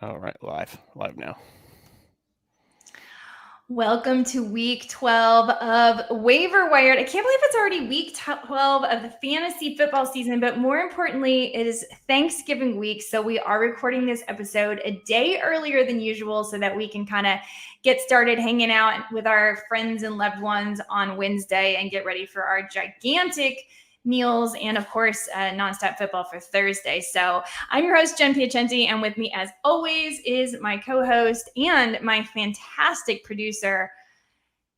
All right, live now. Welcome to week 12 of Waiver Wired. I can't believe it's already week 12 of the fantasy football season, but more importantly, it is Thanksgiving week. So we are recording this episode a day earlier than usual so that we can kind of get started hanging out with our friends and loved ones on Wednesday and get ready for our gigantic meals and, of course, nonstop football for Thursday. So I'm your host, Jen Piacenti, and with me, as always, is my co-host and my fantastic producer,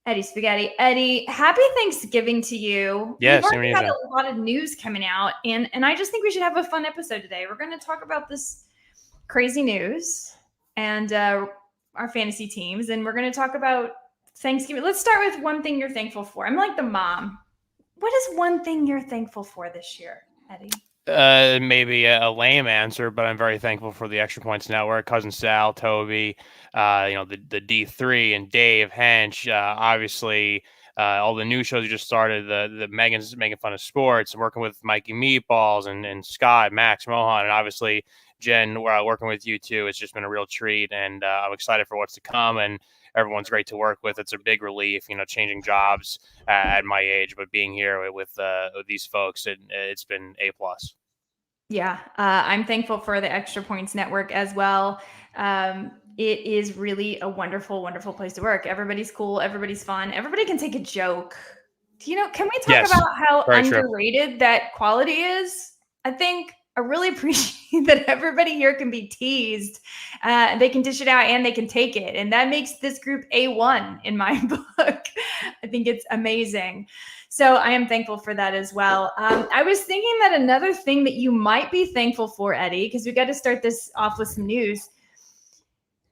Eddie Spaghetti. Eddie, happy Thanksgiving to you. Yeah, We've same already to you, got Jen. a lot of news coming out, and I just think we should have a fun episode today. We're going to talk about this crazy news and our fantasy teams, and we're going to talk about Thanksgiving. Let's start with one thing you're thankful for. I'm like the mom. What is one thing you're thankful for this year, Eddie? Maybe a lame answer, but I'm very thankful for the Extra Points Network, cousin Sal, Toby, the D3 and Dave Hench. Obviously, all the new shows you just started. The Megan's making fun of sports, working with Mikey Meatballs and Scott, Max, Mohan, and obviously Jen. Working with you too. It's just been a real treat, and I'm excited for what's to come. And everyone's great to work with. It's a big relief, changing jobs at my age, but being here with these folks, it's been A plus. Yeah, I'm thankful for the Extra Points Network as well. It is really a wonderful, wonderful place to work. Everybody's cool. Everybody's fun. Everybody can take a joke. Can we talk Yes, about how very true. underrated that quality is? I think I really appreciate that everybody here can be teased. They can dish it out and they can take it. And that makes this group A1 in my book. I think it's amazing. So I am thankful for that as well. I was thinking that another thing that you might be thankful for, Eddie, because we got to start this off with some news,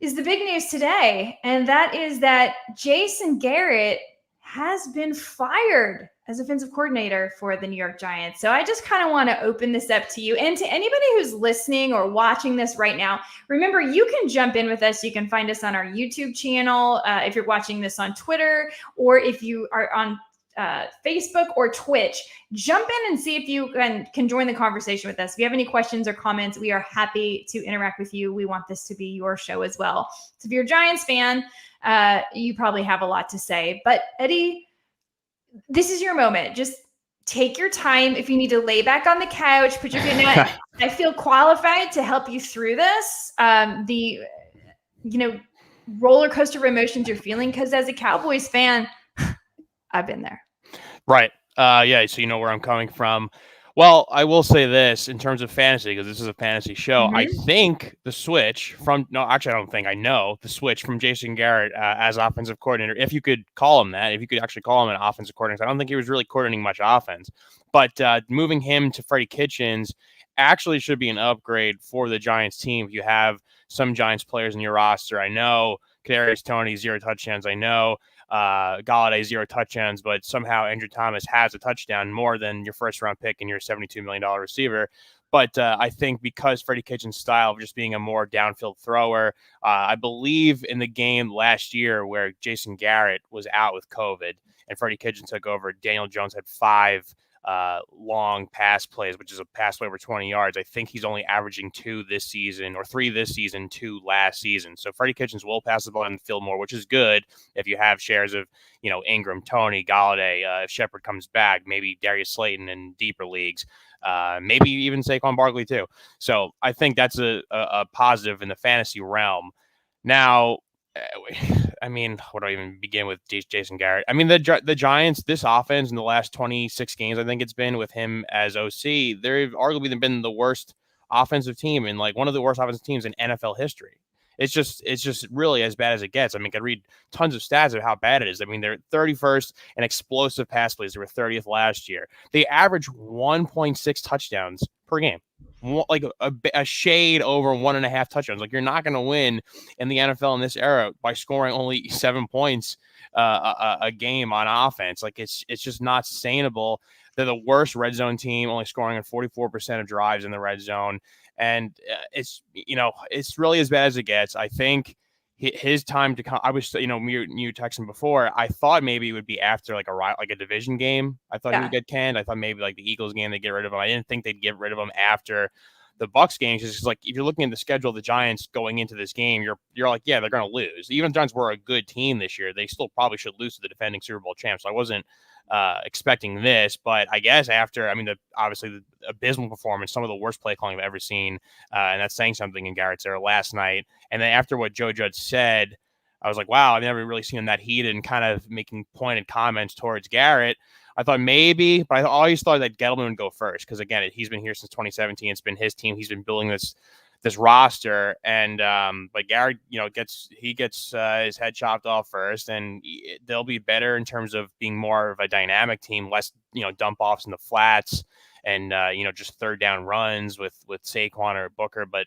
is the big news today. And that is that Jason Garrett has been fired as offensive coordinator for the New York Giants. So I just kind of want to open this up to you and to anybody who's listening or watching this right now. Remember, you can jump in with us. You can find us on our YouTube channel if you're watching this on Twitter, or if you are on Facebook or Twitch. Jump in and see if you can join the conversation with us. If you have any questions or comments, we are happy to interact with you. We want this to be your show as well. So if you're a Giants fan, you probably have a lot to say. But Eddie, this is your moment. Just take your time. If you need to lay back on the couch, put your feet in it. I feel qualified to help you through this. The roller coaster of emotions you're feeling, because as a Cowboys fan, I've been there. Right. Yeah. So you know where I'm coming from. Well, I will say this in terms of fantasy, because this is a fantasy show. I Mm-hmm. think the switch from no, actually, I don't think I know the switch from Jason Garrett as offensive coordinator. If you could call him that, if you could actually call him an offensive coordinator, I don't think he was really coordinating much offense. But moving him to Freddie Kitchens actually should be an upgrade for the Giants team. If you have some Giants players in your roster, I know Kadarius Toney 0 touchdowns. I know Galladay 0 touchdowns, but somehow Andrew Thomas has a touchdown more than your first round pick and your $72 million receiver. But I think because Freddie Kitchens' style of just being a more downfield thrower, I believe in the game last year where Jason Garrett was out with COVID and Freddie Kitchens took over, Daniel Jones had 5 long pass plays, which is a pass play over 20 yards. I think he's only averaging 2 this season or 3 this season, 2 last season. So Freddie Kitchens will pass the ball in the field more, which is good if you have shares of, Ingram, Toney, Galladay, if Shepard comes back, maybe Darius Slayton in deeper leagues, maybe even Saquon Barkley too. So I think that's a positive in the fantasy realm. Now, I mean, what do I even begin with Jason Garrett? I mean, the Giants, this offense in the last 26 games, I think it's been with him as OC, they've arguably been the worst offensive team and like one of the worst offensive teams in NFL history. It's just really as bad as it gets. I mean, I could read tons of stats of how bad it is. I mean, they're 31st in explosive pass plays. They were 30th last year. They average 1.6 touchdowns per game, like a shade over 1.5 touchdowns. Like, you're not going to win in the NFL in this era by scoring only 7 points a game on offense. Like, it's just not sustainable. They're the worst red zone team, only scoring on 44% of drives in the red zone. And it's really as bad as it gets. I think his time to come. I was, you texting before. I thought maybe it would be after like a division game. I thought he would Yeah. get canned. I thought maybe like the Eagles game they get rid of him. I didn't think they'd get rid of him after the Bucks games. Is like if you're looking at the schedule of the Giants going into this game, you're like, yeah, they're going to lose. Even the Giants were a good team this year, they still probably should lose to the defending Super Bowl champs. So I wasn't expecting this, but I guess after, I mean, obviously the abysmal performance, some of the worst play calling I've ever seen, and that's saying something in Garrett's era last night. And then after what Joe Judge said, I was like, wow, I've never really seen him that heated and kind of making pointed comments towards Garrett. I thought maybe, but I always thought that Gettleman would go first because, again, he's been here since 2017. It's been his team. He's been building this roster, and but Garrett, gets his head chopped off first, and they'll be better in terms of being more of a dynamic team, less dump offs in the flats, and just third down runs with Saquon or Booker, but.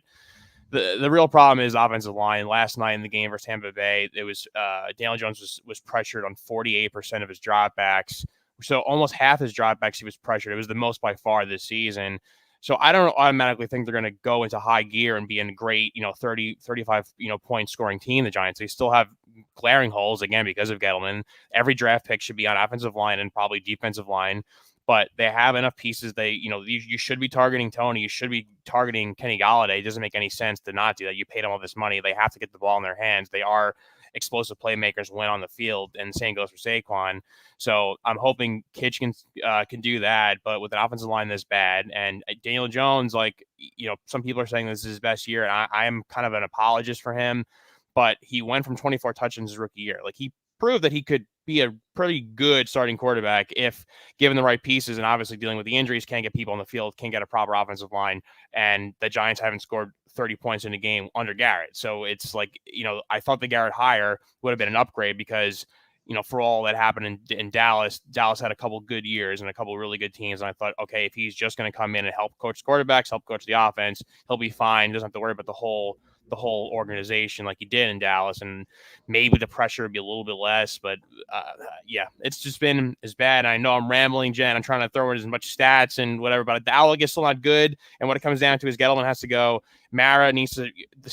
The real problem is offensive line. Last night in the game versus Tampa Bay, it was Daniel Jones was pressured on 48% of his dropbacks. So almost half his dropbacks he was pressured. It was the most by far this season. So I don't automatically think they're going to go into high gear and be in a great, 30, 35, point scoring team, the Giants. They still have glaring holes, again, because of Gettleman. Every draft pick should be on offensive line and probably defensive line. But they have enough pieces. You should be targeting Tony. You should be targeting Kenny Golladay. It doesn't make any sense to not do that. You paid them all this money. They have to get the ball in their hands. They are explosive playmakers when on the field, and the same goes for Saquon. So I'm hoping Kitch can do that, but with an offensive line this bad, and Daniel Jones, some people are saying this is his best year, and I am kind of an apologist for him, but he went from 24 touchdowns his rookie year. Like, he proved that he could be a pretty good starting quarterback if given the right pieces, and obviously dealing with the injuries, can't get people on the field, can't get a proper offensive line, and the Giants haven't scored 30 points in a game under Garrett. So it's like, I thought the Garrett hire would have been an upgrade because, for all that happened in Dallas had a couple good years and a couple really good teams. And I thought, okay, if he's just going to come in and help coach quarterbacks, help coach the offense, he'll be fine. He doesn't have to worry about the whole organization like he did in Dallas, and maybe the pressure would be a little bit less, but it's just been as bad. And I know I'm rambling, Jen. I'm trying to throw in as much stats and whatever, but the outlook is still not good. And what it comes down to is Gettleman has to go. Mara needs to,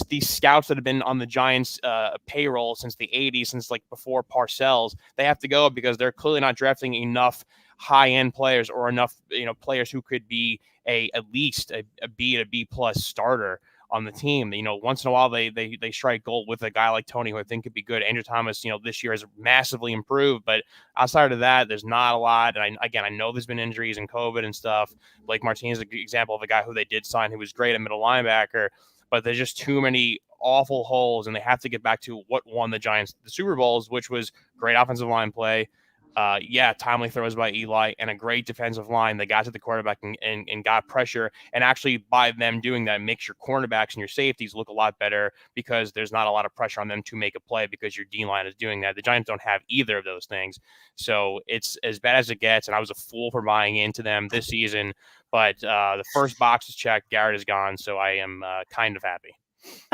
these scouts that have been on the Giants payroll since the 80s, since like before Parcells, they have to go because they're clearly not drafting enough high-end players or enough, players who could be at least a B to B plus starter on the team. Once in a while they strike gold with a guy like Tony, who I think could be good. Andrew Thomas, this year has massively improved, but outside of that, there's not a lot. And I know there's been injuries and COVID and stuff. Blake Martinez is an example of a guy who they did sign, who was great at middle linebacker, but there's just too many awful holes, and they have to get back to what won the Giants the Super Bowls, which was great offensive line play. Timely throws by Eli and a great defensive line. They got to the quarterback and got pressure. And actually, by them doing that, makes your cornerbacks and your safeties look a lot better because there's not a lot of pressure on them to make a play because your D-line is doing that. The Giants don't have either of those things. So it's as bad as it gets. And I was a fool for buying into them this season. But the first box is checked. Garrett is gone. So I am kind of happy.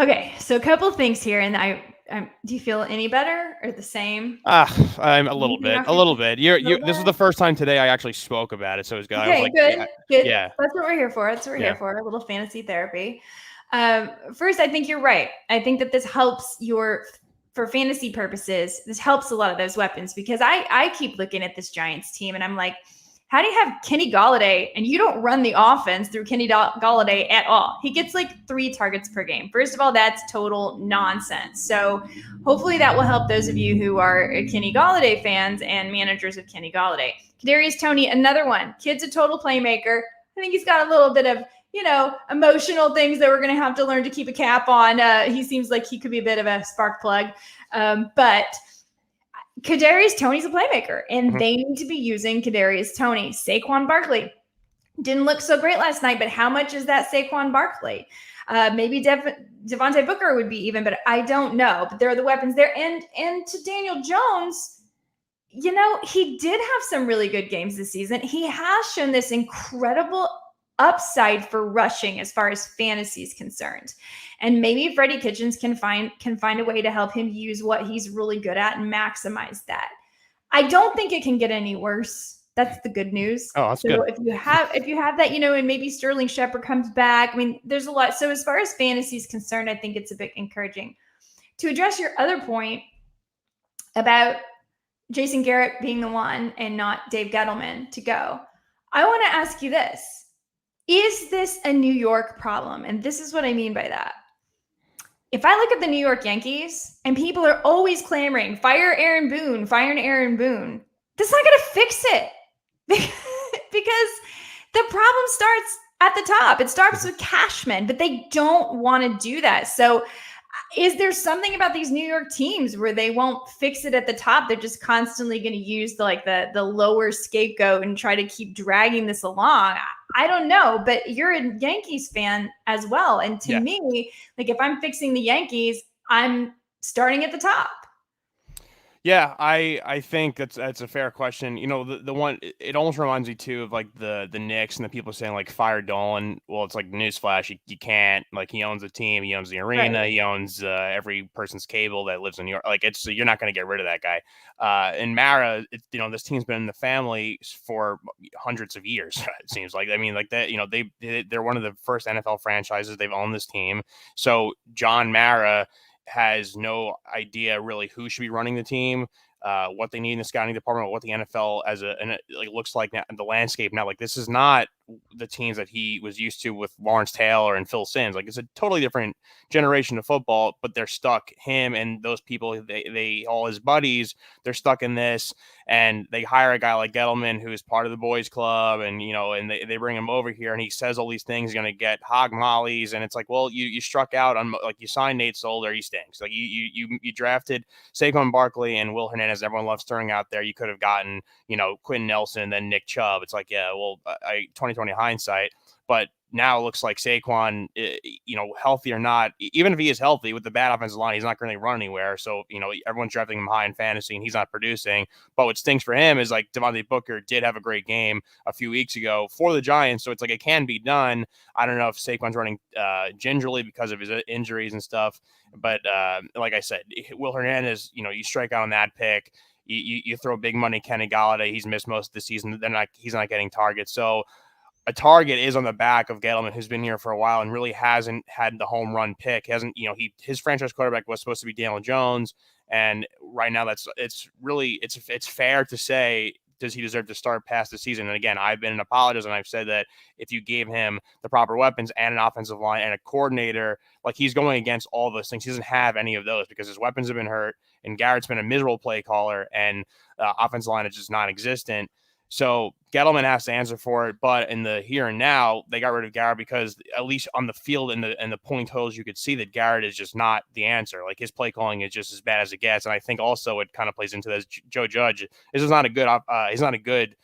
Okay, so a couple things here, and do you feel any better or the same? I'm a little bit. This is the first time today I actually spoke about it, so it was good. Okay, I was like, good. Yeah, that's what we're here for. Here for, a little fantasy therapy. First, I think you're right. I think that this helps for fantasy purposes. This helps a lot of those weapons because I keep looking at this Giants team, and I'm like, how do you have Kenny Golladay and you don't run the offense through Kenny Golladay at all? He gets like 3 targets per game. First of all, that's total nonsense. So hopefully that will help those of you who are Kenny Golladay fans and managers of Kenny Golladay. Kadarius Toney, another one. Kid's a total playmaker. I think he's got a little bit of, emotional things that we're going to have to learn to keep a cap on. He seems like he could be a bit of a spark plug. But Kadarius Toney's a playmaker, and they need to be using Kadarius Toney. Saquon Barkley didn't look so great last night, but how much is that Saquon Barkley? Maybe Devontae Booker would be even, but I don't know. But there are the weapons there. And to Daniel Jones, he did have some really good games this season. He has shown this incredible upside for rushing as far as fantasy is concerned. And maybe Freddie Kitchens can find a way to help him use what he's really good at and maximize that. I don't think it can get any worse. That's the good news. Oh, that's good. If you have that, and maybe Sterling Shepard comes back. I mean, there's a lot. So as far as fantasy is concerned, I think it's a bit encouraging. To address your other point about Jason Garrett being the one and not Dave Gettleman to go, I want to ask you this. Is this a New York problem? And this is what I mean by that. If I look at the New York Yankees and people are always clamoring, fire Aaron Boone, that's not going to fix it. Because the problem starts at the top. It starts with Cashman, but they don't want to do that. So is there something about these New York teams where they won't fix it at the top? They're just constantly going to use the lower scapegoat and try to keep dragging this along. I don't know, but you're a Yankees fan as well. And to me, like if I'm fixing the Yankees, I'm starting at the top. Yeah, I think that's a fair question. You know, the one it almost reminds me too of like the Knicks and the people saying like fire Dolan. Well, it's like newsflash, you can't. Like he owns the team, he owns the arena, he owns every person's cable that lives in New York. Like you're not going to get rid of that guy. And Mara, this team's been in the family for hundreds of years. It seems like. I mean, like that. You know, they're one of the first NFL franchises. They've owned this team. So John Mara has no idea really who should be running the team, what they need in the scouting department, what the NFL looks like now, the landscape now. Like this is not the teams that he was used to with Lawrence Taylor and Phil Simms. Like it's a totally different generation of football, but they're stuck. Him and those people, they all his buddies, they're stuck in this, and they hire a guy like Gettleman who is part of the boys club, and and they bring him over here, and he says all these things, he's going to get hog mollies, and it's like, well, you struck out on, like, you signed Nate Solder, he stinks. Like you drafted Saquon Barkley and Will Hernandez. Everyone loves throwing out there. You could have gotten Quentin Nelson and then Nick Chubb. It's like, yeah, well, 2020 hindsight, but now it looks like Saquon, healthy or not, even if he is healthy with the bad offensive line, he's not going to run anywhere. So, everyone's drafting him high in fantasy and he's not producing. But what stinks for him is like Devontae Booker did have a great game a few weeks ago for the Giants. So it's like, it can be done. I don't know if Saquon's running gingerly because of his injuries and stuff. But like I said, Will Hernandez, you strike out on that pick. You throw big money Kenny Golladay. He's missed most of the season. He's not getting targets. So a target is on the back of Gettleman, who's been here for a while and really hasn't had the home run pick. His franchise quarterback was supposed to be Daniel Jones, and right now it's fair to say, does he deserve to start past the season? And again, I've been an apologist, and I've said that if you gave him the proper weapons and an offensive line and a coordinator, like he's going against all those things. He doesn't have any of those because his weapons have been hurt, and Garrett's been a miserable play caller, and offensive line is just non-existent. So Gettleman has to answer for it, but in the here and now, they got rid of Garrett because at least on the field and the point totals, you could see that Garrett is just not the answer. Like his play calling is just as bad as it gets, and I think also it kind of plays into this. Joe Judge, this is not a good. He's not a good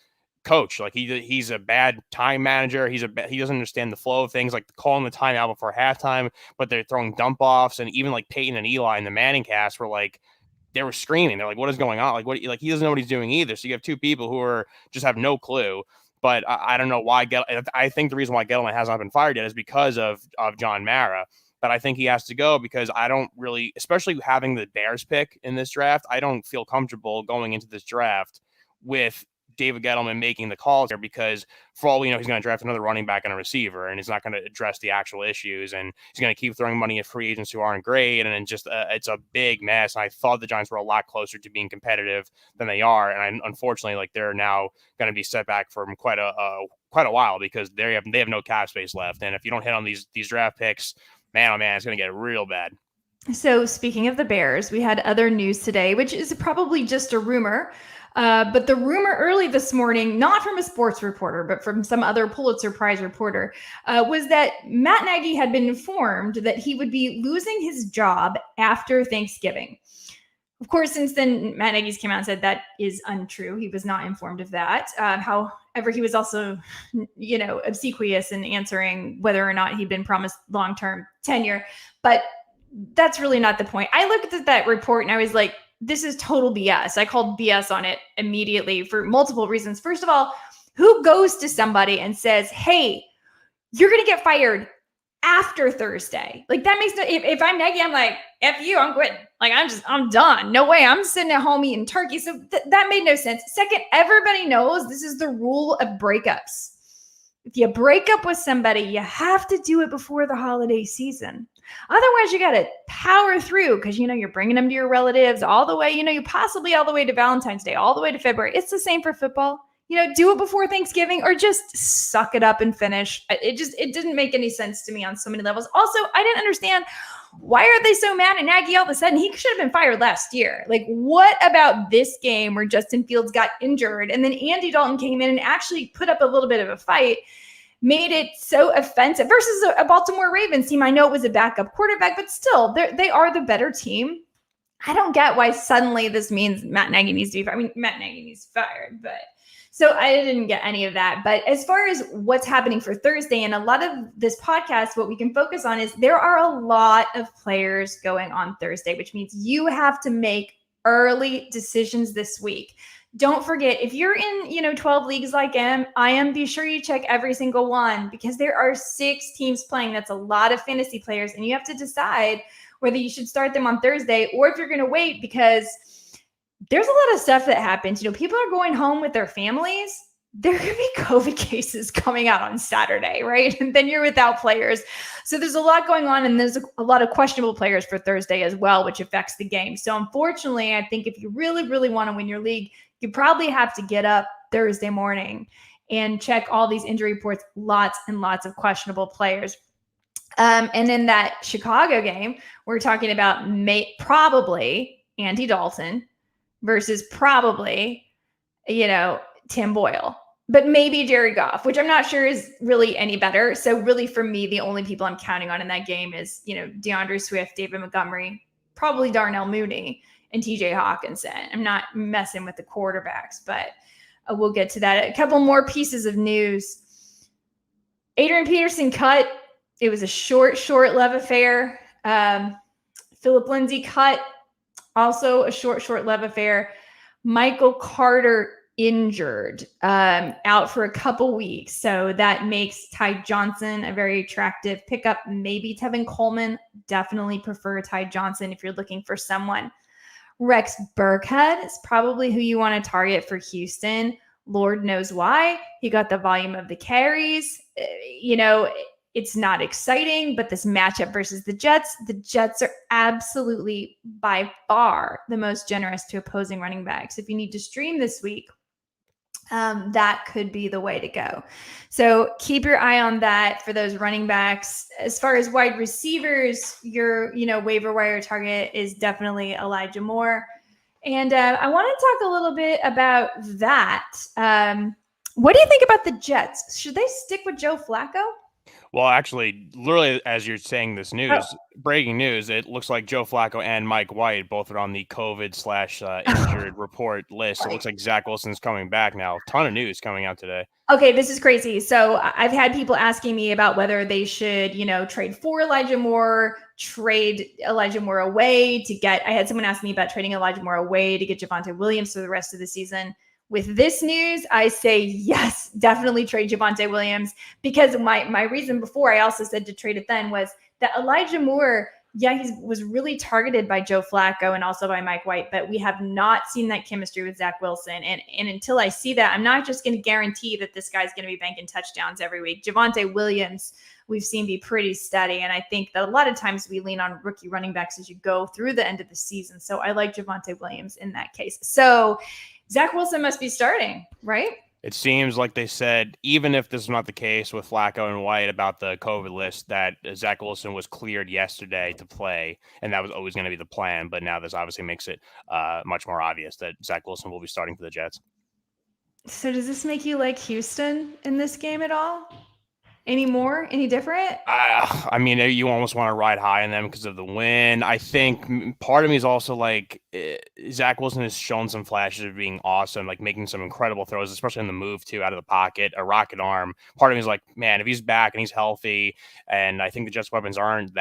coach. Like he's a bad time manager. He doesn't understand the flow of things, like calling the timeout before halftime, but they're throwing dump offs, and even like Peyton and Eli in the Manning cast were like, they were screaming. They're like, what is going on? Like he doesn't know what he's doing either. So you have two people who just have no clue. But I don't know why. I think the reason why Gettleman has not been fired yet is because of John Mara. But I think he has to go because I don't really, especially having the Bears pick in this draft, I don't feel comfortable going into this draft with David Gettleman making the calls here, because for all we know, he's going to draft another running back and a receiver, and he's not going to address the actual issues, and he's going to keep throwing money at free agents who aren't great, and just it's a big mess. And I thought the Giants were a lot closer to being competitive than they are, and unfortunately, like, they're now going to be set back for quite a while because they have no cap space left, and if you don't hit on these draft picks, man, oh man, it's going to get real bad. So speaking of the Bears, we had other news today, which is probably just a rumor. But the rumor early this morning, not from a sports reporter, but from some other Pulitzer Prize reporter, was that Matt Nagy had been informed that he would be losing his job after Thanksgiving. Of course, since then, Matt Nagy's came out and said that is untrue. He was not informed of that. However, he was also, obsequious in answering whether or not he'd been promised long-term tenure. But that's really not the point. I looked at that report and I was like, this is total BS. I called BS on it immediately for multiple reasons. First of all, who goes to somebody and says, hey, you're going to get fired after Thursday? Like, that makes no, if I'm Nagy, I'm like, F you, I'm quitting. Like, I'm done. No way. I'm sitting at home eating turkey. So that made no sense. Second, everybody knows this is the rule of breakups. If you break up with somebody, you have to do it before the holiday season. Otherwise, you got to power through because, you're bringing them to your relatives all the way, you possibly all the way to Valentine's Day, all the way to February. It's the same for football. do it before Thanksgiving or just suck it up and finish. It didn't make any sense to me on so many levels. Also, I didn't understand, why are they so mad at Nagy all of a sudden? He should have been fired last year. Like, what about this game where Justin Fields got injured and then Andy Dalton came in and actually put up a little bit of a fight, made it so offensive versus a Baltimore Ravens team? I know it was a backup quarterback, but still, they are the better team. I don't get why suddenly this means Matt Nagy needs to be fired. I mean, Matt Nagy needs fired, but so I didn't get any of that. But as far as what's happening for Thursday, and a lot of this podcast, what we can focus on is there are a lot of players going on Thursday, which means you have to make early decisions this week. Don't forget, if you're in, 12 leagues like I am, be sure you check every single one, because there are 6 teams playing. That's a lot of fantasy players, and you have to decide whether you should start them on Thursday or if you're going to wait, because there's a lot of stuff that happens. People are going home with their families. There could be COVID cases coming out on Saturday, right? And then you're without players. So there's a lot going on, and there's a lot of questionable players for Thursday as well, which affects the game. So unfortunately, I think if you really, really want to win your league, you probably have to get up Thursday morning and check all these injury reports, lots and lots of questionable players. And in that Chicago game, we're talking about probably Andy Dalton versus probably, Tim Boyle, but maybe Jared Goff, which I'm not sure is really any better. So really for me, the only people I'm counting on in that game is, DeAndre Swift, David Montgomery, probably Darnell Mooney, and TJ Hawkinson. I'm not messing with the quarterbacks, but we'll get to that. A couple more pieces of news. Adrian Peterson cut. It was a short love affair. Philip Lindsay cut. Also a short love affair. Michael Carter injured, out for a couple weeks. So that makes Ty Johnson a very attractive pickup. Maybe Tevin Coleman. Definitely prefer Ty Johnson if you're looking for someone. Rex Burkhead is probably who you want to target for Houston. Lord knows why. He got the volume of the carries. It's not exciting, but this matchup versus the Jets are absolutely by far the most generous to opposing running backs. If you need to stream this week, that could be the way to go. So keep your eye on that for those running backs. As far as wide receivers, your waiver wire target is definitely Elijah Moore. And I want to talk a little bit about that. What do you think about the Jets? Should they stick with Joe Flacco? Well, actually, literally, as you're saying this news, breaking news, it looks like Joe Flacco and Mike White both are on the COVID/injured report list. Right. It looks like Zach Wilson's coming back now. A ton of news coming out today. Okay, this is crazy. So I've had people asking me about whether they should, trade for Elijah Moore, trade Elijah Moore away to get, I had someone ask me about trading Elijah Moore away to get Javonte Williams for the rest of the season. With this news, I say yes, definitely trade Javonte Williams, because my reason before I also said to trade it then was that Elijah Moore, he was really targeted by Joe Flacco and also by Mike White, but we have not seen that chemistry with Zach Wilson. And until I see that, I'm not just going to guarantee that this guy's going to be banking touchdowns every week. Javonte Williams, we've seen be pretty steady. And I think that a lot of times we lean on rookie running backs as you go through the end of the season. So I like Javonte Williams in that case. So Zach Wilson must be starting, right? It seems like they said, even if this is not the case with Flacco and White about the COVID list, that Zach Wilson was cleared yesterday to play, and that was always going to be the plan. But now this obviously makes it much more obvious that Zach Wilson will be starting for the Jets. So does this make you like Houston in this game at all? Any more? Any different? I mean, you almost want to ride high on them because of the win. I think part of me is also like Zach Wilson has shown some flashes of being awesome, like making some incredible throws, especially in the move too, out of the pocket, a rocket arm. Part of me is like, man, if he's back and he's healthy, and I think the Jets' weapons aren't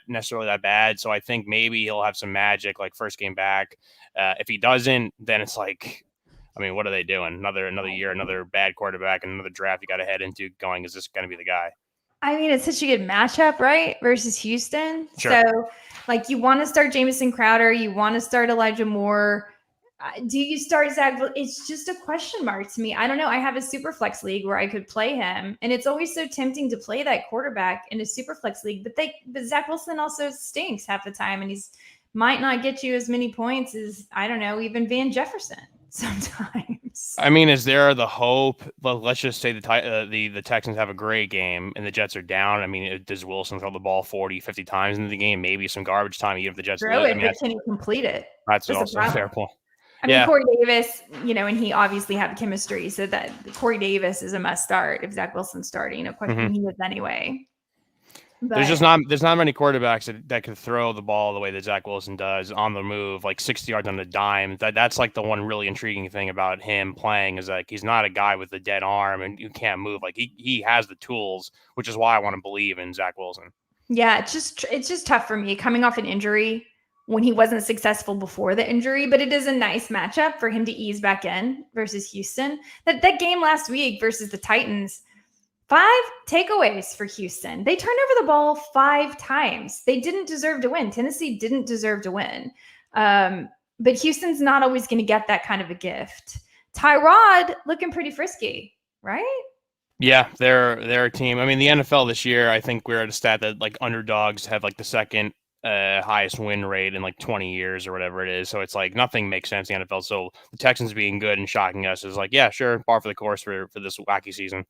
necessarily that bad, so I think maybe he'll have some magic like first game back. If he doesn't, then it's like, I mean, what are they doing? Another year, another bad quarterback, and another draft you got to head into going, is this going to be the guy? I mean, it's such a good matchup, right? Versus Houston. Sure. So, like, you want to start Jamison Crowder. You want to start Elijah Moore. Do you start Zach? It's just a question mark to me. I don't know. I have a super flex league where I could play him. And it's always so tempting to play that quarterback in a super flex league. But Zach Wilson also stinks half the time. And he's might not get you as many points as, I don't know, even Van Jefferson. sometimes. I mean, is there the hope? Well, let's just say the Texans have a great game and the Jets are down. I mean, does Wilson throw the ball 40, 50 times into the game? Maybe some garbage time, even if the Jets Throw lose. it, I mean, but can he complete it? that's That's the also a fair problem. point. I mean, Corey Davis, and he obviously have chemistry, so that Corey Davis is a must start if Zach Wilson's starting. No question, he is anyway. But there's not many quarterbacks that can throw the ball the way that Zach Wilson does on the move, like 60 yards on the dime. That's like the one really intriguing thing about him playing is like he's not a guy with a dead arm and you can't move. Like he has the tools, which is why I want to believe in Zach Wilson. Yeah, it's just tough for me coming off an injury when he wasn't successful before the injury, but it is a nice matchup for him to ease back in versus Houston. That game last week versus the Titans, 5 takeaways for Houston. They turned over the ball 5 times. They didn't deserve to win. Tennessee didn't deserve to win. But Houston's not always going to get that kind of a gift. Tyrod looking pretty frisky, right? Yeah, they're a team. I mean, the NFL this year, I think we're at a stat that like underdogs have like the second highest win rate in like 20 years or whatever it is. So it's like nothing makes sense in the NFL. So the Texans being good and shocking us is like, yeah, sure, par for the course for this wacky season.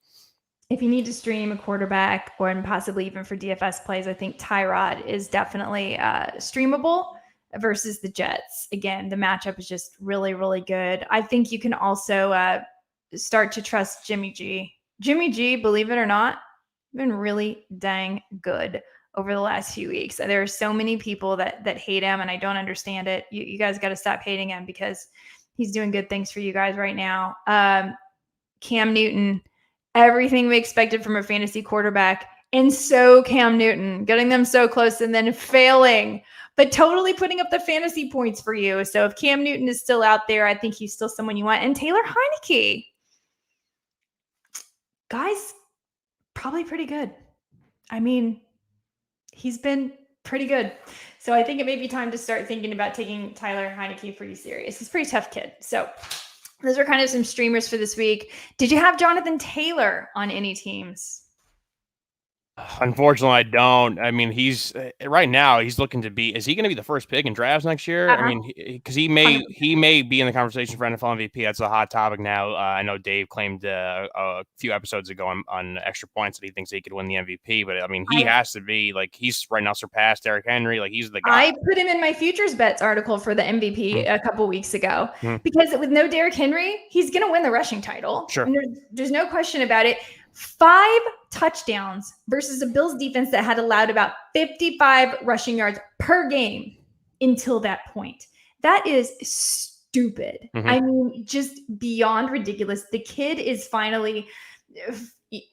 If you need to stream a quarterback or possibly even for DFS plays, I think Tyrod is definitely streamable versus the Jets. Again, the matchup is just really, really good. I think you can also start to trust Jimmy G. Jimmy G, believe it or not, been really dang good over the last few weeks. There are so many people that hate him, and I don't understand it. You guys got to stop hating him because he's doing good things for you guys right now. Cam Newton, everything we expected from a fantasy quarterback, and so Cam Newton, getting them so close and then failing, but totally putting up the fantasy points for you. So if Cam Newton is still out there, I think he's still someone you want. And Taylor Heineke, guys, probably pretty good. I mean, he's been pretty good. So I think it may be time to start thinking about taking Tyler Heineke pretty serious. He's a pretty tough kid. So those are kind of some streamers for this week. Did you have Jonathan Taylor on any teams? Unfortunately, I don't. I mean, he's right now. He's looking to be. Is he going to be the first pick in drafts next year? I mean, because he may be in the conversation for NFL MVP. That's a hot topic now. I know Dave claimed a few episodes ago on Extra Points that he thinks he could win the MVP. But I mean, he has to be like he's right now surpassed Derrick Henry. Like he's the guy. I put him in my futures bets article for the MVP a couple weeks ago because with no Derrick Henry, he's going to win the rushing title. Sure, there's no question about it. 5 touchdowns versus a Bills defense that had allowed about 55 rushing yards per game until that point. That is stupid. I mean, just beyond ridiculous. The kid is finally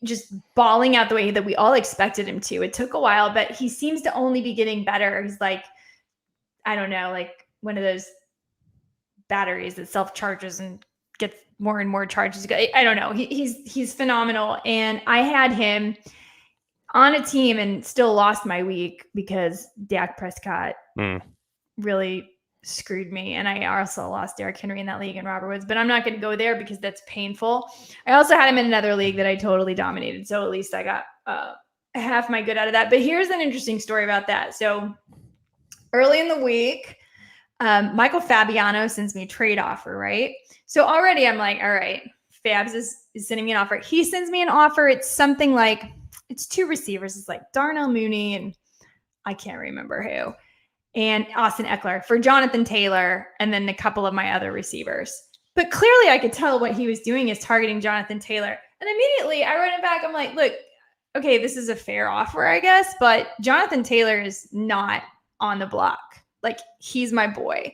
just balling out the way that we all expected him to. It took a while, but he seems to only be getting better. He's like, I don't know, like one of those batteries that self-charges and gets more and more charges. I don't know. He's phenomenal. And I had him on a team and still lost my week because Dak Prescott really screwed me. And I also lost Derrick Henry in that league and Robert Woods, but I'm not going to go there because that's painful. I also had him in another league that I totally dominated. So at least I got half my good out of that. But here's an interesting story about that. So early in the week, Michael Fabiano sends me a trade offer, right? So already I'm like, all right, Fabs is sending me an offer. He sends me an offer. It's something like, it's 2 receivers. It's like Darnell Mooney and I can't remember who, and Austin Eckler for Jonathan Taylor, and then a couple of my other receivers. But clearly I could tell what he was doing is targeting Jonathan Taylor. And immediately I wrote it back. I'm like, look, okay, this is a fair offer, I guess, but Jonathan Taylor is not on the block. Like, he's my boy.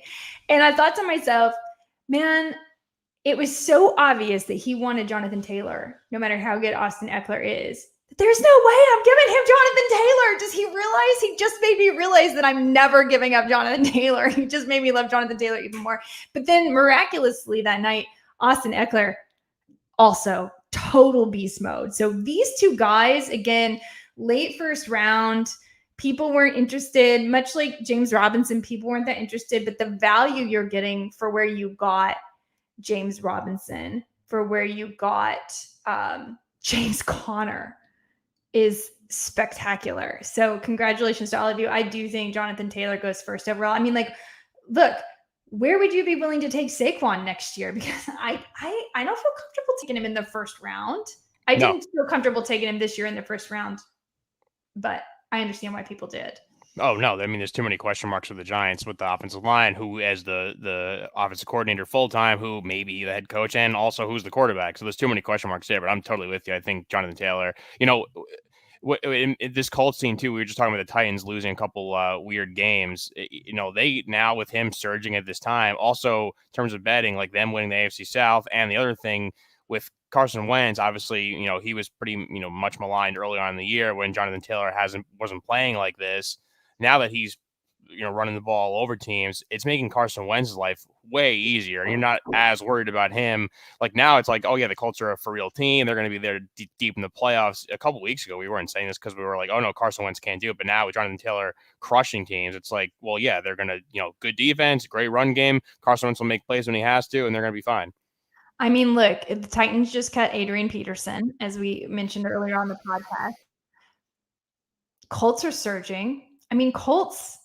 And I thought to myself, man, it was so obvious that he wanted Jonathan Taylor, no matter how good Austin Eckler is. There's no way I'm giving him Jonathan Taylor. Does he realize? He just made me realize that I'm never giving up Jonathan Taylor. He just made me love Jonathan Taylor even more. But then miraculously that night, Austin Eckler also total beast mode. So these 2 guys, again, late first round, people weren't interested, much like James Robinson, people weren't that interested, but the value you're getting for where you got James Robinson, for where you got James Conner is spectacular. So congratulations to all of you. I do think Jonathan Taylor goes first overall. I mean, like, look, where would you be willing to take Saquon next year? Because I don't feel comfortable taking him in the first round. I No. didn't feel comfortable taking him this year in the first round, but I understand why people did. Oh no, I mean there's too many question marks with the Giants with the offensive line, who as the offensive coordinator full time, who may be the head coach, and also who's the quarterback. So there's too many question marks there. But I'm totally with you. I think Jonathan Taylor, in this Colts team too, we were just talking about the Titans losing a couple weird games. They now with him surging at this time, also in terms of betting, like them winning the AFC South, and the other thing with Carson Wentz, obviously, he was pretty, much maligned early on in the year when Jonathan Taylor wasn't playing like this. Now that he's running the ball over teams, it's making Carson Wentz's life way easier. And you're not as worried about him. Like now it's like, oh yeah, the Colts are a for real team. They're going to be there deep in the playoffs. A couple weeks ago, we weren't saying this because we were like, oh no, Carson Wentz can't do it. But now with Jonathan Taylor crushing teams, it's like, well, yeah, they're going to, good defense, great run game. Carson Wentz will make plays when he has to, and they're going to be fine. I mean, look, the Titans just cut Adrian Peterson, as we mentioned earlier on the podcast. Colts are surging. I mean, Colts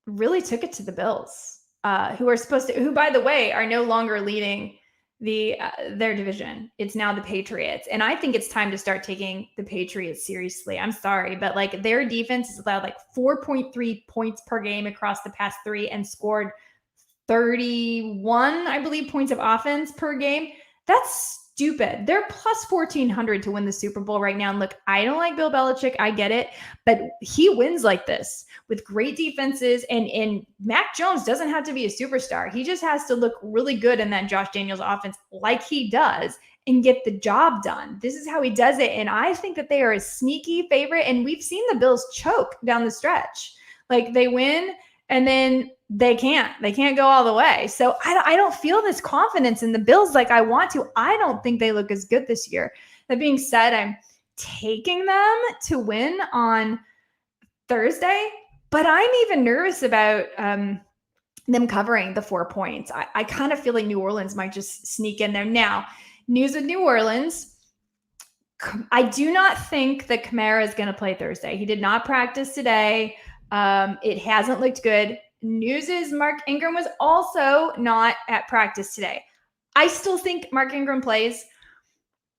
really took it to the Bills, who, by the way, are no longer leading their division. It's now the Patriots. And I think it's time to start taking the Patriots seriously. I'm sorry, but like their defense has allowed like 4.3 points per game across the past 3 and scored 31, I believe, points of offense per game. That's stupid. They're plus 1,400 to win the Super Bowl right now. And look, I don't like Bill Belichick. I get it. But he wins like this with great defenses. And Mac Jones doesn't have to be a superstar. He just has to look really good in that Josh Daniels offense like he does and get the job done. This is how he does it. And I think that they are a sneaky favorite. And we've seen the Bills choke down the stretch. Like they win and then they can't go all the way. So I don't feel this confidence in the Bills like I want to. I don't think they look as good this year. That being said, I'm taking them to win on Thursday, but I'm even nervous about them covering the 4 points. I kind of feel like New Orleans might just sneak in there. Now, news with New Orleans, I do not think that Kamara is going to play Thursday. He did not practice today. It hasn't looked good. News is Mark Ingram was also not at practice today. I still think Mark Ingram plays.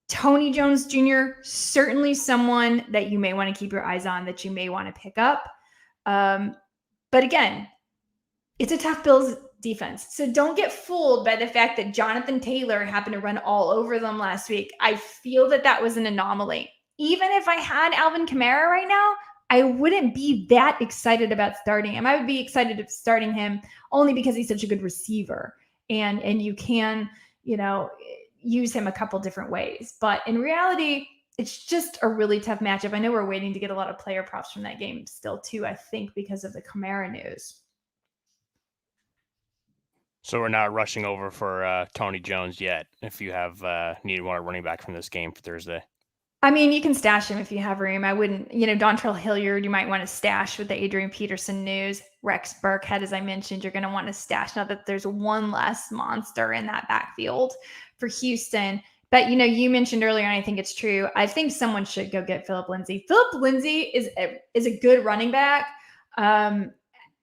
Tony Jones Jr., certainly someone that you may want to keep your eyes on, that you may want to pick up. But again, it's a tough Bills defense. So don't get fooled by the fact that Jonathan Taylor happened to run all over them last week. I feel that was an anomaly. Even if I had Alvin Kamara right now, I wouldn't be that excited about starting him. I would be excited about starting him only because he's such a good receiver and you can, use him a couple different ways. But in reality, it's just a really tough matchup. I know we're waiting to get a lot of player props from that game still too, I think, because of the Kamara news. So we're not rushing over for Tony Jones yet if you have needed one running back from this game for Thursday. I mean, you can stash him if you have room. I wouldn't, Dontrell Hilliard, you might want to stash with the Adrian Peterson news. Rex Burkhead, as I mentioned, you're going to want to stash now that there's one less monster in that backfield for Houston. But, you mentioned earlier, and I think it's true, I think someone should go get Phillip Lindsay. Phillip Lindsay is a good running back.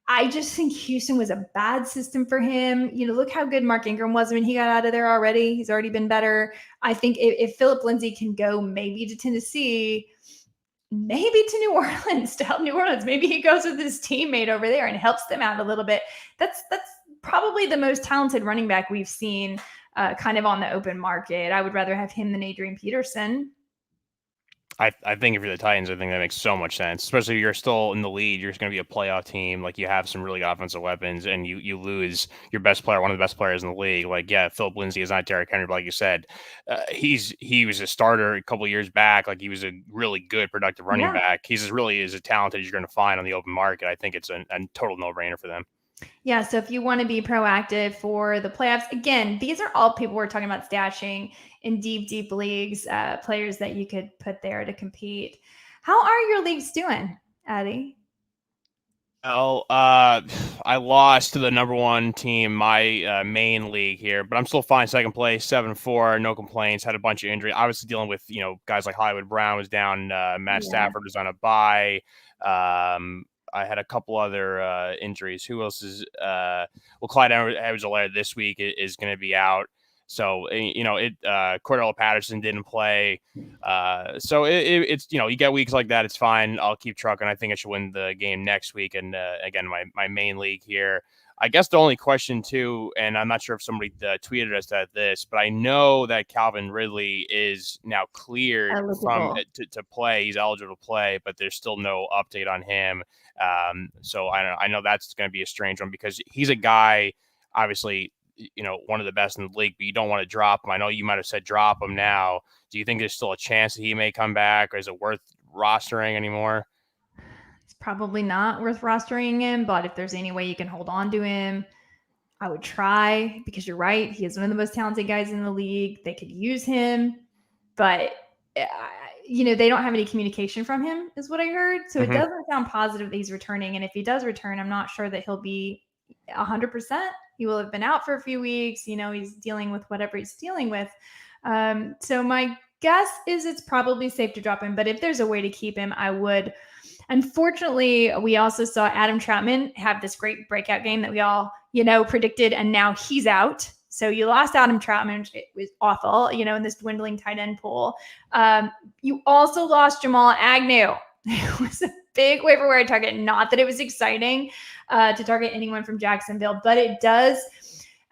I just think Houston was a bad system for him. Look how good Mark Ingram was when he got out of there already. He's already been better. I think if Phillip Lindsay can go maybe to Tennessee, maybe to New Orleans to help New Orleans. Maybe he goes with his teammate over there and helps them out a little bit. That's probably the most talented running back we've seen kind of on the open market. I would rather have him than Adrian Peterson. I think if you're the Titans, I think that makes so much sense, especially if you're still in the lead. You're just going to be a playoff team. Like you have some really good offensive weapons and you lose your best player, one of the best players in the league. Like, yeah, Phillip Lindsay is not Derrick Henry, but like you said, he was a starter a couple of years back. Like he was a really good, productive running back. He's as talented as you're going to find on the open market. I think it's a total no-brainer for them. Yeah, so if you want to be proactive for the playoffs, again, these are all people we're talking about stashing in deep leagues, players that you could put there to compete. How are your leagues doing, Addie? Oh, I lost to the number one team, my main league here, but I'm still fine. Second place, 7-4, no complaints. Had a bunch of injury. I was dealing with guys like Hollywood Brown was down. Matt Stafford was on a bye. I had a couple other injuries. Who else is? Clyde Edwards-Helaire this week is going to be out. So Cordell Patterson didn't play. So it's you get weeks like that. It's fine. I'll keep trucking. I think I should win the game next week. And again, my main league here. I guess the only question too, and I'm not sure if somebody tweeted us at this, but I know that Calvin Ridley is now cleared to play. He's eligible to play, but there's still no update on him. So I know that's going to be a strange one because he's a guy, obviously, one of the best in the league, but you don't want to drop him. I know you might have said drop him now. Do you think there's still a chance that he may come back, or is it worth rostering anymore? It's probably not worth rostering him, but if there's any way you can hold on to him, I would try, because you're right. He is one of the most talented guys in the league. They could use him, but they don't have any communication from him is what I heard. So It doesn't sound positive that he's returning. And if he does return, I'm not sure that he'll be 100%. He will have been out for a few weeks. He's dealing with whatever he's dealing with. So my guess is it's probably safe to drop him, but if there's a way to keep him, I would. Unfortunately, we also saw Adam Troutman have this great breakout game that we all, predicted, and now he's out. So you lost Adam Troutman. It was awful, in this dwindling tight end pool. You also lost Jamal Agnew. It was a big waiver wire target. Not that it was exciting to target anyone from Jacksonville, but it does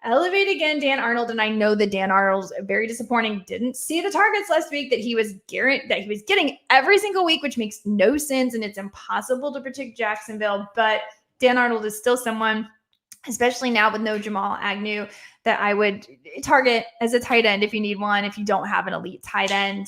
elevate again Dan Arnold. And I know that Dan Arnold's very disappointing. Didn't see the targets last week that he was getting every single week, which makes no sense. And it's impossible to predict Jacksonville. But Dan Arnold is still someone, especially now with no Jamal Agnew, that I would target as a tight end if you need one, if you don't have an elite tight end.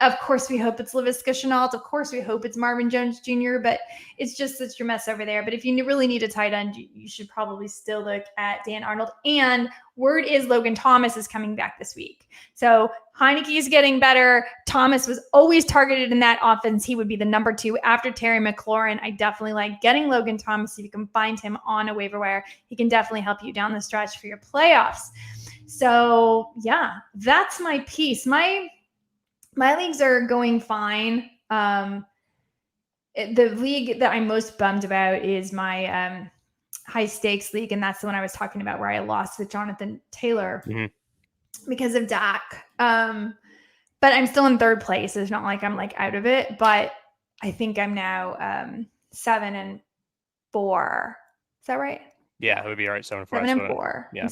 Of course, we hope it's Laviska Shenault. Of course, we hope it's Marvin Jones Jr., but it's just such a mess over there. But if you really need a tight end, you should probably still look at Dan Arnold. And word is Logan Thomas is coming back this week. So Heineke is getting better. Thomas was always targeted in that offense. He would be the number 2 after Terry McLaurin. I definitely like getting Logan Thomas. If you can find him on a waiver wire, he can definitely help you down the stretch for your playoffs. So yeah, that's my piece. My leagues are going fine. The league that I'm most bummed about is my high stakes league. And that's the one I was talking about where I lost with Jonathan Taylor because of Dak. But I'm still in third place. It's not like I'm out of it, but I think I'm now 7-4. Is that right? Yeah, it would be all right. 7-4. 7-4. Yeah. I'm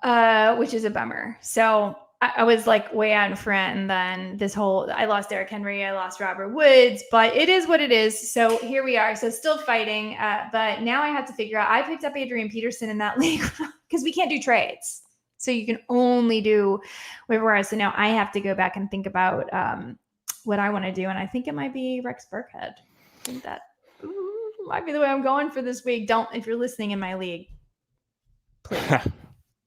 7-4, which is a bummer. So I was way out in front, and then I lost Derrick Henry, I lost Robert Woods, but it is what it is. So here we are. So still fighting, but now I have to figure out, I picked up Adrian Peterson in that league because we can't do trades. So you can only do waiver wire. So now I have to go back and think about what I want to do. And I think it might be Rex Burkhead. I think that might be the way I'm going for this week. If you're listening in my league, please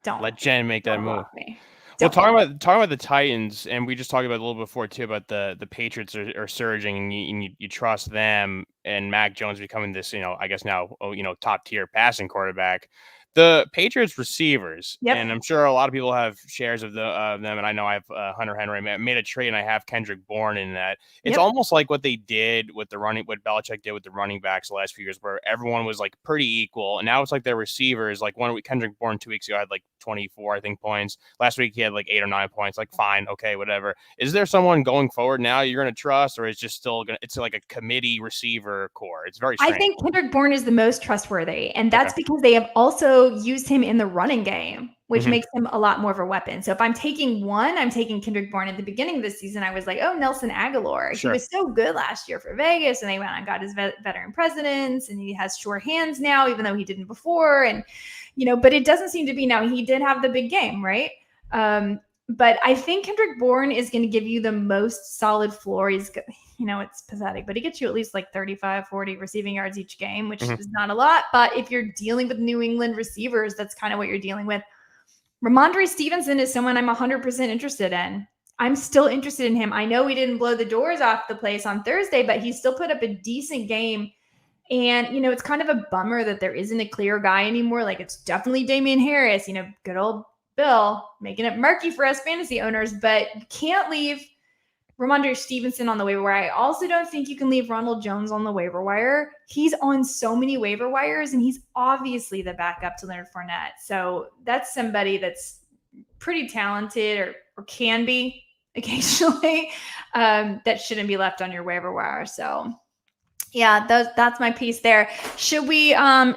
don't let Jen make that move. Me. Well, talking about the Titans, and we just talked about a little before too about the Patriots are surging, and you trust them, and Mac Jones becoming this, I guess now, top tier passing quarterback. The Patriots receivers, and I'm sure a lot of people have shares of them, and I know I have Hunter Henry. I made a trade, and I have Kendrick Bourne in that. It's almost like what they did with what Belichick did with the running backs the last few years, where everyone was pretty equal, and now it's their receivers. One week, Kendrick Bourne 2 weeks ago had 24, I think, points. Last week he had 8 or 9 points. Fine, okay, whatever. Is there someone going forward now you're going to trust, or is just still it's a committee receiver core? It's very strange. I think Kendrick Bourne is the most trustworthy, and that's because they have also used him in the running game, which makes him a lot more of a weapon. So if I'm taking one, I'm taking Kendrick Bourne. At the beginning of the season, I was Nelson Aguilar. Sure. He was so good last year for Vegas, and they went and got his veteran presidents, and he has sure hands now, even though he didn't before. And, but it doesn't seem to be now. He did have the big game, right? But I think Kendrick Bourne is going to give you the most solid floor. He's, it's pathetic, but he gets you at least 35, 40 receiving yards each game, which is not a lot. But if you're dealing with New England receivers, that's kind of what you're dealing with. Ramondre Stevenson is someone I'm 100% interested in. I'm still interested in him. I know he didn't blow the doors off the place on Thursday, but he still put up a decent game. And, it's kind of a bummer that there isn't a clear guy anymore. It's definitely Damian Harris, good old Bill making it murky for us fantasy owners, but you can't leave Ramondre Stevenson on the waiver wire. I also don't think you can leave Ronald Jones on the waiver wire. He's on so many waiver wires, and he's obviously the backup to Leonard Fournette. So that's somebody that's pretty talented or can be occasionally, that shouldn't be left on your waiver wire. So yeah, that's my piece there. Should we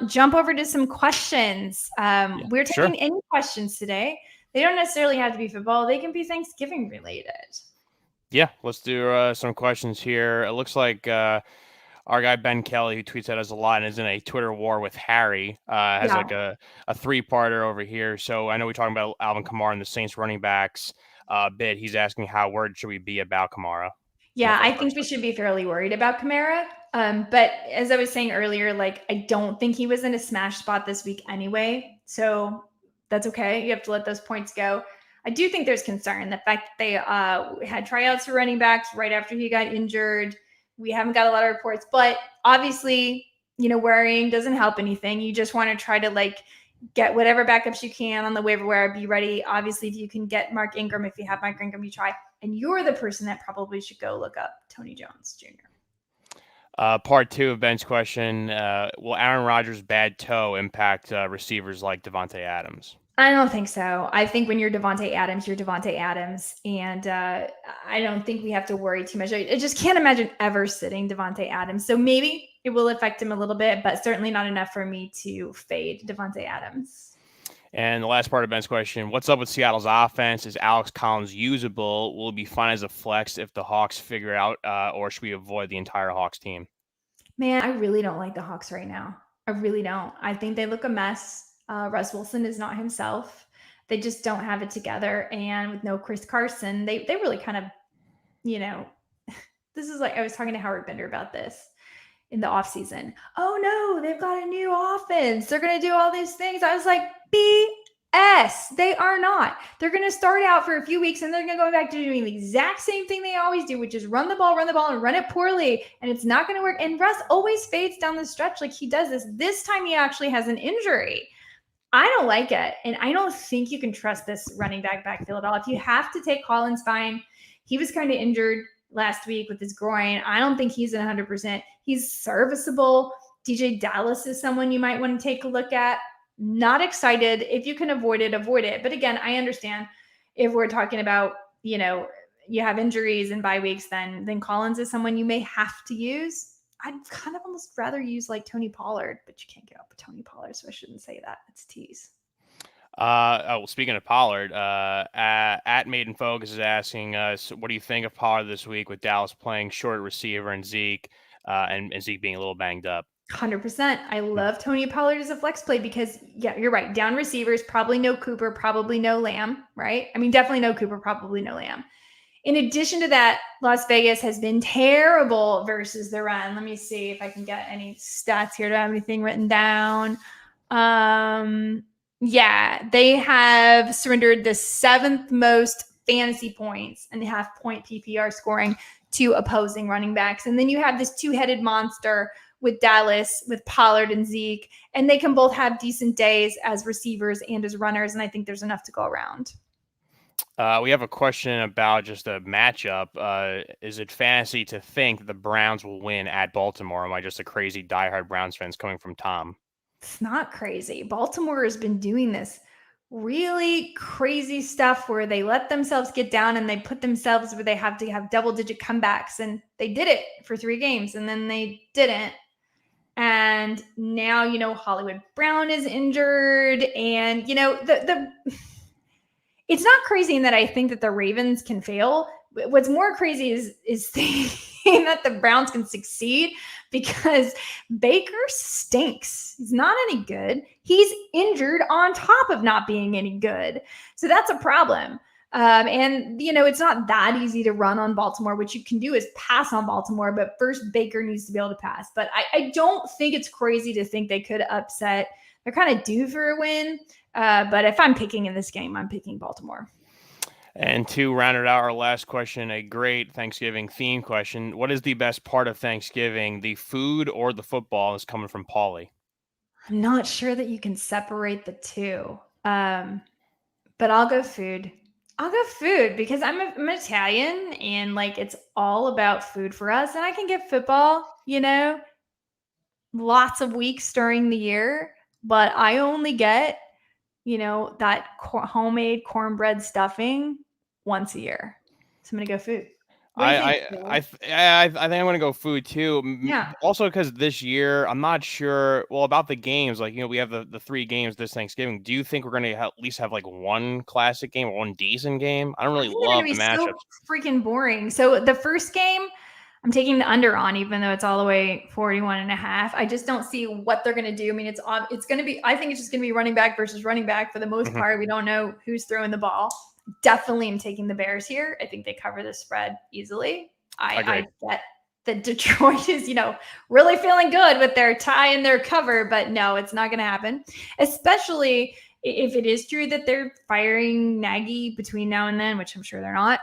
jump over to some questions? We're taking any questions today. They don't necessarily have to be football. They can be Thanksgiving related. Yeah, let's do some questions here. It looks like our guy Ben Kelly, who tweets at us a lot and is in a Twitter war with Harry, has like a three-parter over here. So I know we're talking about Alvin Kamara and the Saints running backs bit. He's asking how worried should we be about Kamara? Yeah, I think we should be fairly worried about Kamara. But as I was saying earlier, like, I don't think he was in a smash spot this week anyway. So that's okay. You have to let those points go. I do think there's concern. The fact that they had tryouts for running backs right after he got injured. We haven't got a lot of reports, but obviously, worrying doesn't help anything. You just want to try to get whatever backups you can on the waiver wire, be ready. Obviously, if you can get Mark Ingram, if you have Mark Ingram, you try. And you're the person that probably should go look up Tony Jones Jr. Part two of Ben's question, will Aaron Rodgers' bad toe impact receivers like Devontae Adams? I don't think so. I think when you're Devontae Adams, you're Devontae Adams. And I don't think we have to worry too much. I just can't imagine ever sitting Devontae Adams. So maybe it will affect him a little bit, but certainly not enough for me to fade Devontae Adams. And the last part of Ben's question, what's up with Seattle's offense? Is Alex Collins usable? Will it be fine as a flex if the Hawks figure out, or should we avoid the entire Hawks team? Man, I really don't like the Hawks right now. I really don't. I think they look a mess. Russ Wilson is not himself. They just don't have it together. And with no Chris Carson, they really kind of, this is like, I was talking to Howard Bender about this in the offseason. Oh no, they've got a new offense. They're going to do all these things. I was like, BS. They are not. They're going to start out for a few weeks and they're going to go back to doing the exact same thing they always do, which is run the ball, and run it poorly. And it's not going to work. And Russ always fades down the stretch like he does this. This time he actually has an injury. I don't like it. And I don't think you can trust this running backfield at all. If you have to take Collins, fine. He was kind of injured last week with his groin. I don't think he's at 100%. He's serviceable. DJ Dallas is someone you might want to take a look at. Not excited. If you can avoid it, avoid it. But again, I understand if we're talking about, you have injuries and bye weeks, then Collins is someone you may have to use. I'd kind of almost rather use like Tony Pollard, but you can't get up with Tony Pollard, so I shouldn't say that. It's tease. Speaking of Pollard, at Maiden Focus is asking us, what do you think of Pollard this week with Dallas playing short receiver and Zeke, and Zeke being a little banged up? 100%. I love Tony Pollard as a flex play because, yeah, you're right. Down receivers, probably no Cooper, probably no Lamb, right? I mean, definitely no Cooper, probably no Lamb. In addition to that, Las Vegas has been terrible versus the run. Let me see if I can get any stats here. Do I have anything written down? Yeah, they have surrendered the 7th most fantasy points and half-point PPR scoring to opposing running backs. And then you have this two-headed monster with Dallas, with Pollard and Zeke, and they can both have decent days as receivers and as runners, and I think there's enough to go around. We have a question about just a matchup. Is it fantasy to think the Browns will win at Baltimore? Am I just a crazy diehard Browns fans coming from Tom? It's not crazy. Baltimore has been doing this really crazy stuff where they let themselves get down and they put themselves where they have to have double-digit comebacks, and they did it for 3 games, and then they didn't. And now, Hollywood Brown is injured, and, it's not crazy in that I think that the Ravens can fail. What's more crazy is thinking that the Browns can succeed because Baker stinks. He's not any good. He's injured on top of not being any good. So that's a problem. And it's not that easy to run on Baltimore. What you can do is pass on Baltimore, but first Baker needs to be able to pass. But I don't think it's crazy to think they could upset. They're kind of due for a win. But if I'm picking in this game, I'm picking Baltimore. And to round it out, our last question, a great Thanksgiving theme question. What is the best part of Thanksgiving, the food or the football? Is coming from Paulie. I'm not sure that you can separate the two, but I'll go food. I'll go food because I'm Italian and like it's all about food for us. And I can get football, lots of weeks during the year, but I only get, that homemade cornbread stuffing once a year. So I'm going to go food. What do you think, Taylor? I think I'm gonna go food too. Yeah. Also, because this year I'm not sure. Well, about the games, like we have the 3 games this Thanksgiving. Do you think we're gonna at least have like one classic game or one decent game? I don't I really think they're going love to the be so matchups. freaking boring. So the first game, I'm taking the under on, even though it's all the way 41 and a half. I just don't see what they're going to do. I mean, it's going to be, I think it's just going to be running back versus running back for the most part. We don't know who's throwing the ball. Definitely am taking the Bears here. I think they cover the spread easily. I get that Detroit is, really feeling good with their tie and their cover, but no, it's not going to happen. Especially if it is true that they're firing Nagy between now and then, which I'm sure they're not.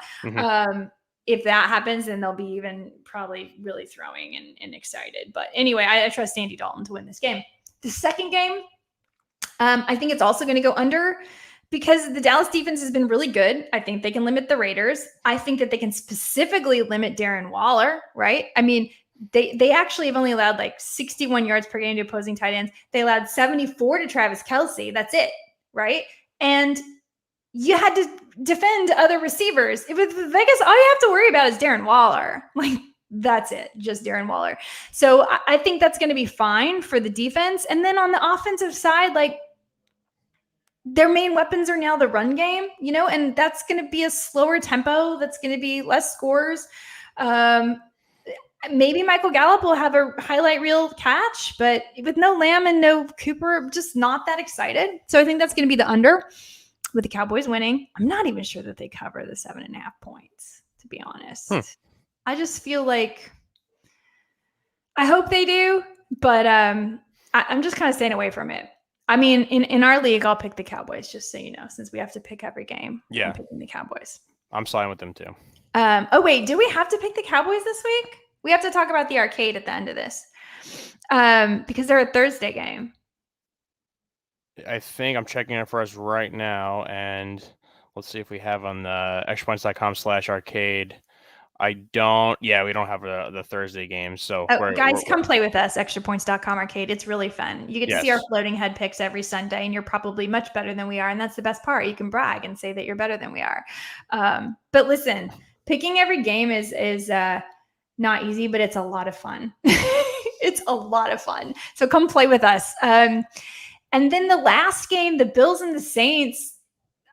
If that happens, then they'll be even probably really throwing and excited. But anyway, I trust Andy Dalton to win this game. The second game, I think it's also going to go under because the Dallas defense has been really good. I think they can limit the Raiders. I think that they can specifically limit Darren Waller, right? I mean, they actually have only allowed like 61 yards per game to opposing tight ends. They allowed 74 to Travis Kelce. That's it, right? And you had to defend other receivers. With Vegas, all you have to worry about is Darren Waller. Like, that's it, just Darren Waller. So I think that's going to be fine for the defense. And then on the offensive side, like, their main weapons are now the run game, and that's going to be a slower tempo. That's going to be less scores. Maybe Michael Gallup will have a highlight reel catch, but with no Lamb and no Cooper, I'm just not that excited. So I think that's going to be the under with the Cowboys winning. I'm not even sure that they cover the 7.5 points, to be honest. I just feel like I hope they do, but I'm just kind of staying away from it. I mean, in our league, I'll pick the Cowboys, just so you know, since we have to pick every game. Yeah. I'm picking the Cowboys. I'm siding with them too. Oh, wait, do we have to pick the Cowboys this week? We have to talk about the arcade at the end of this because they're a Thursday game. I think I'm checking it for us right now, and let's see if we have on the extrapoints.com/arcade. We don't have the Thursday games. So guys, come play with us, extrapoints.com arcade. It's really fun. You get to see our floating head picks every Sunday, and you're probably much better than we are. And that's the best part. You can brag and say that you're better than we are. But listen, picking every game is not easy, but it's a lot of fun. It's a lot of fun. So come play with us. And then the last game, the Bills and the Saints.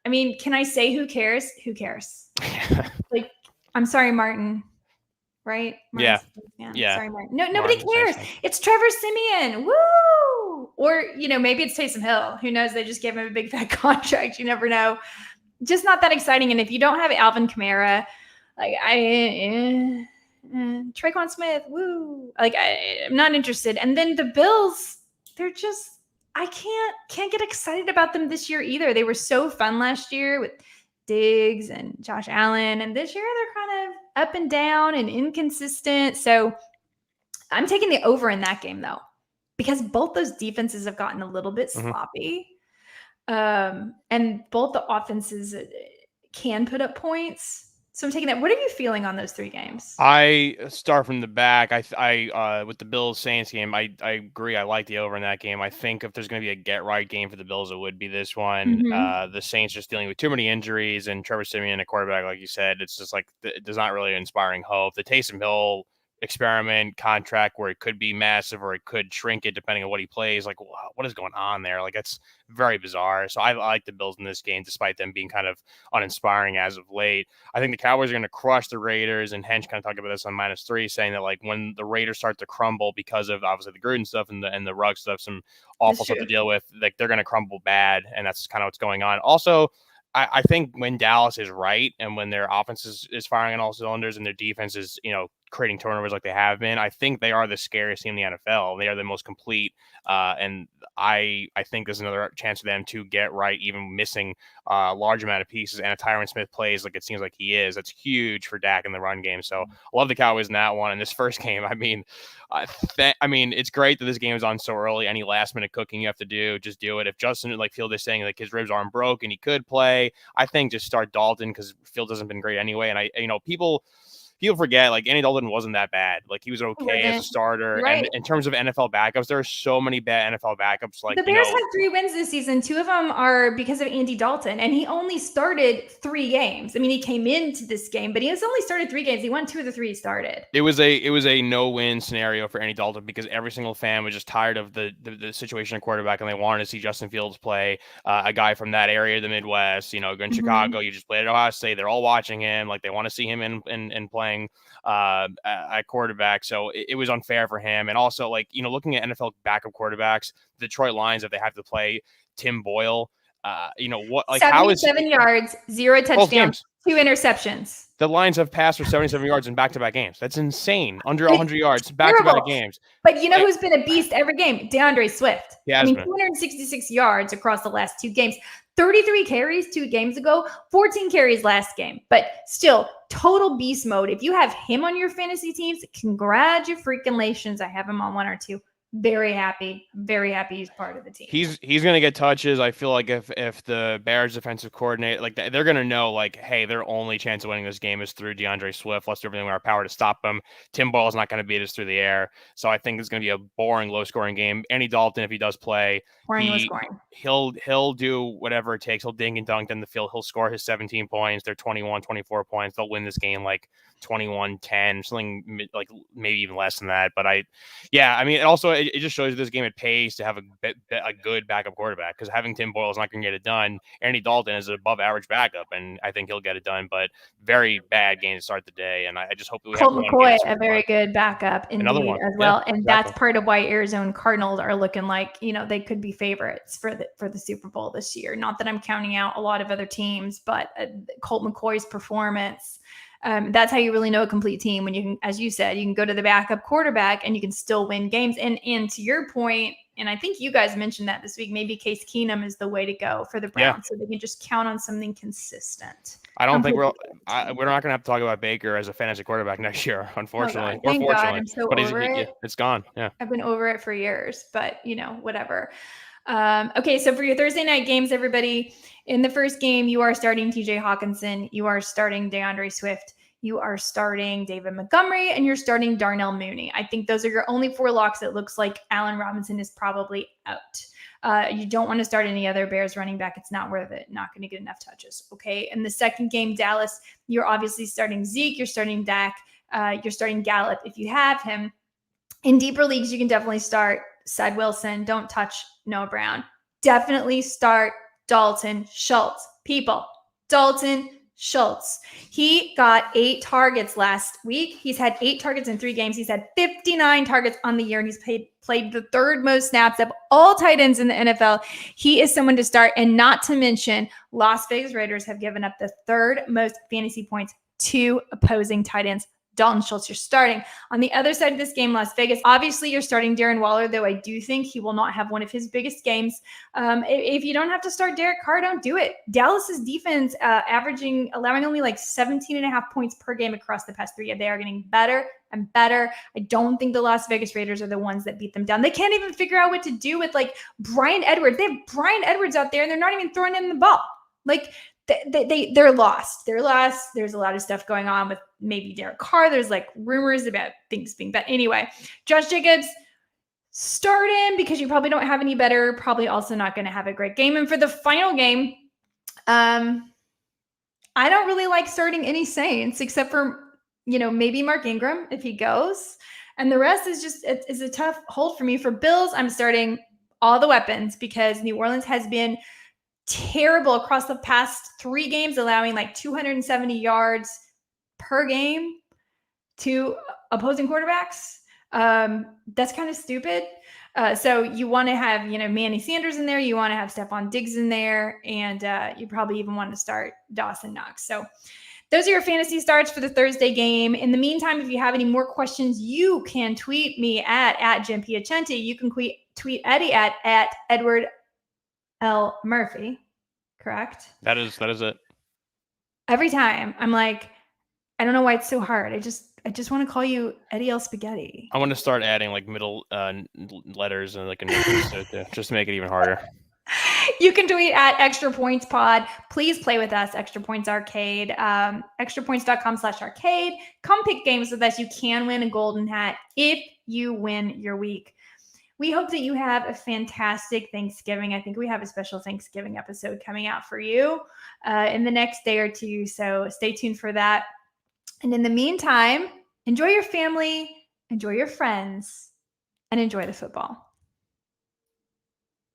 I mean, can I say who cares? Who cares? Like, I'm sorry, Martin. Right? Yeah. Sorry, Martin. No, nobody cares. It's Trevor Siemian. Woo! Or, maybe it's Taysom Hill. Who knows? They just gave him a big fat contract. You never know. Just not that exciting. And if you don't have Alvin Kamara, like Traquan Smith, woo! Like I'm not interested. And then the Bills, they're just I can't get excited about them this year either. They were so fun last year with Diggs and Josh Allen, and this year they're kind of up and down and inconsistent. So I'm taking the over in that game though, because both those defenses have gotten a little bit sloppy, and both the offenses can put up points. So I'm taking that. What are you feeling on those 3 games? I start from the back. I with the Bills Saints game, I agree. I like the over in that game. I think if there's going to be a get right game for the Bills, it would be this one. The Saints just dealing with too many injuries, and Trevor Siemian, a quarterback, like you said, it's just like there's not really inspiring hope. The Taysom Hill experiment contract where it could be massive or it could shrink it depending on what he plays. Like, what is going on there? Like, it's very bizarre. So I like the Bills in this game, despite them being kind of uninspiring as of late. I think the Cowboys are going to crush the Raiders, and Hench kind of talked about this on -3, saying that like when the Raiders start to crumble because of obviously the Gruden stuff and the Ruggs stuff, some awful stuff to deal with, like they're going to crumble bad, and that's kind of what's going on. Also, I think when Dallas is right and when their offense is firing on all cylinders and their defense is, creating turnovers like they have been, I think they are the scariest team in the NFL. They are the most complete, and I think there's another chance for them to get right, even missing a large amount of pieces. And if Tyron Smith plays like it seems like he is, that's huge for Dak in the run game. So I love the Cowboys in that one. And this first game, I mean, it's great that this game is on so early. Any last minute cooking you have to do, just do it. If Justin Field is saying like his ribs aren't broken, he could play, I think just start Dalton because Fields hasn't been great anyway. And people forget like Andy Dalton wasn't that bad. Like he was okay as a starter. Right. And in terms of NFL backups, there are so many bad NFL backups. Like the Bears have 3 wins this season. 2 of them are because of Andy Dalton, and he only started 3 games. I mean, he came into this game, but he has only started 3 games. He won 2 of the 3 he started. It was a no-win scenario for Andy Dalton because every single fan was just tired of the situation at quarterback, and they wanted to see Justin Fields play, a guy from that area of the Midwest. In Chicago, you just played at Ohio State. They're all watching him. Like they want to see him in playing at quarterback. So it was unfair for him. And also, like, looking at NFL backup quarterbacks, the Detroit Lions, if they have to play Tim Boyle, what, like, 77 yards, 0 touchdowns, 2 interceptions. The Lions have passed for 77 yards in back-to-back games. That's insane. Under 100 yards, back-to-back games. But you know who's been a beast every game? DeAndre Swift. Yeah, 266 yards across the last 2 games. 33 carries 2 games ago, 14 carries last game. But still, total beast mode. If you have him on your fantasy teams, congratulations. I have him on 1 or 2. Very happy he's part of the team. He's going to get touches. I feel like if the Bears defensive coordinator, like they're going to know, like, hey, their only chance of winning this game is through DeAndre Swift. Let's do everything in our power to stop him. Tim Boyle's not going to beat us through the air. So I think it's going to be a boring, low-scoring game. Andy Dalton, if he does play, he'll do whatever it takes. He'll dink and dunk in the field. He'll score his 17 points. They're 21, 24 points. They'll win this game like 21-10, something like maybe even less than that. But also it just shows you this game it pays to have a good backup quarterback, because having Tim Boyle is not going to get it done. Andy Dalton is an above average backup, and I think he'll get it done. But very bad game to start the day, and I just hope that we Colt have McCoy, a very good backup indeed as well. Yeah, and that's part of why Arizona Cardinals are looking like they could be favorites for the Super Bowl this year. Not that I'm counting out a lot of other teams, but Colt McCoy's performance. That's how you really know a complete team, when you can, as you said, you can go to the backup quarterback and you can still win games. And to your point, and I think you guys mentioned that this week, maybe Case Keenum is the way to go for the Browns, so they can just count on something consistent. I don't think we're not going to have to talk about Baker as a fantasy quarterback next year, unfortunately. Thank God. I'm so over it. It's gone. Yeah, I've been over it for years, but whatever. Okay, so for your Thursday night games, everybody, in the first game, you are starting TJ Hawkinson, you are starting DeAndre Swift, you are starting David Montgomery, and you're starting Darnell Mooney. I think those are your only 4 locks. It looks like Allen Robinson is probably out. You don't want to start any other Bears running back. It's not worth it. Not going to get enough touches. Okay. In the second game, Dallas, you're obviously starting Zeke, you're starting Dak, you're starting Gallup if you have him. In deeper leagues, you can definitely start Ced Wilson. Don't touch Noah Brown. Definitely start Dalton Schultz. People, Dalton Schultz. He got 8 targets last week. He's had 8 targets in 3 games. He's had 59 targets on the year, and he's played the 3rd most snaps of all tight ends in the NFL. He is someone to start, and not to mention, Las Vegas Raiders have given up the 3rd most fantasy points to opposing tight ends. Dalton Schultz, you're starting. On the other side of this game, Las Vegas, obviously you're starting Darren Waller, though I do think he will not have one of his biggest games. If you don't have to start Derek Carr, don't do it. Dallas's defense allowing only like 17.5 points per game across the past 3. They are getting better and better. I don't think the Las Vegas Raiders are the ones that beat them down. They can't even figure out what to do with like Bryan Edwards. They have Bryan Edwards out there, and they're not even throwing in the ball. Like, they're lost. They're lost. There's a lot of stuff going on with maybe Derek Carr. There's like rumors about things being bet. Anyway, Josh Jacobs, start him because you probably don't have any better. Probably also not going to have a great game. And for the final game, I don't really like starting any Saints except for, maybe Mark Ingram if he goes. And the rest is just, it's a tough hold for me. For Bills, I'm starting all the weapons because New Orleans has been terrible across the past 3 games, allowing like 270 yards per game to opposing quarterbacks. That's kind of stupid. So you want to have, Manny Sanders in there. You want to have Stephon Diggs in there. And you probably even want to start Dawson Knox. So Those are your fantasy starts for the Thursday game. In the meantime, if you have any more questions, you can tweet me at Jim Piacenti. You can tweet Eddie at Edward L. Murphy. Correct? That is it. Every time I'm like, I don't know why it's so hard. I just want to call you Eddie L. Spaghetti. I want to start adding like middle letters and like initials to just to make it even harder. You can tweet at Extra Points Pod. Please play with us, Extra Points Arcade. Extrapoints.com/arcade. Come pick games with us. You can win a golden hat if you win your week. We hope that you have a fantastic Thanksgiving. I think we have a special Thanksgiving episode coming out for you in the next day or two. So stay tuned for that. And in the meantime, enjoy your family, enjoy your friends, and enjoy the football.